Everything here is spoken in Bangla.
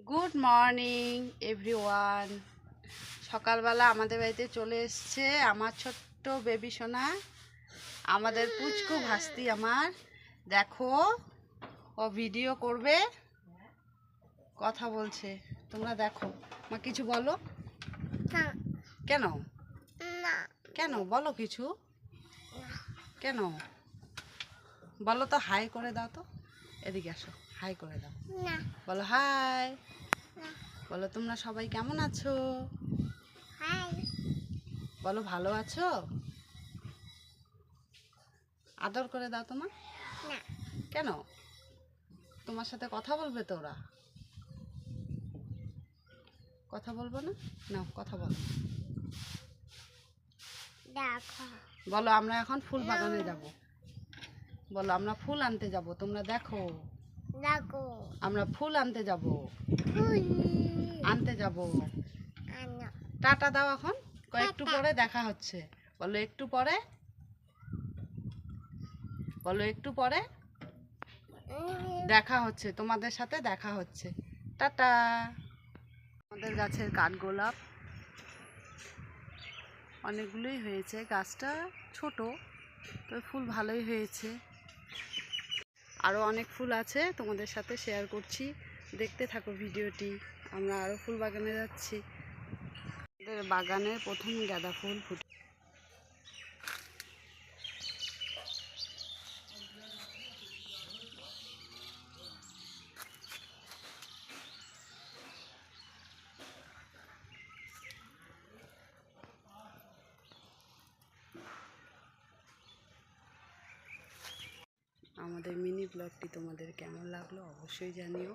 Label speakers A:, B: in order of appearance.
A: Good morning everyone. সকালবেলা আমাদের বাড়িতে চলে এসছে আমার ছোট্ট বেবি সোনা, আমাদের পুচকু ভাস্তি। আমার দেখো, ও ভিডিও করবে, কথা বলছে, তোমরা দেখো। মা কিছু বলো। কেন কেন বলো কিছু, কেন বলো তো। হাই করে দাও তো, এদিকে আসো, হাই করে দাও, বলো হাই। বলো তোমরা সবাই কেমন আছো, বলো ভালো আছো। আদর করে দাও তোমার। কেন, তোমার সাথে কথা বলবে তো ওরা, কথা বলবো না? নাও কথা বলো, বলো আমরা এখন ফুল বাগানে যাব। বলো আমরা ফুল আনতে যাব, তোমরা দেখো। আমরা ফুল আনতে যাব, আনতে যাব। টাটা দাও এখন, কয়েকটু পরে দেখা হচ্ছে। বলো একটু পরে, বলো একটু পরে দেখা হচ্ছে, তোমাদের সাথে দেখা হচ্ছে। টাটা। আমাদের গাছের কাঠগোলাপ অনেকগুলোই হয়েছে, গাছটা ছোট তো ফুল ভালোই হয়েছে। আরও অনেক ফুল আছে, তোমাদের সাথে শেয়ার করছি, দেখতে থাকো ভিডিওটি। আমরা আরও ফুল বাগানে যাচ্ছি। আমাদের বাগানের প্রথম গাঁদা ফুল ফুটে। আমাদের মিনি ব্লগটি তোমাদের কেমন লাগলো অবশ্যই জানিও।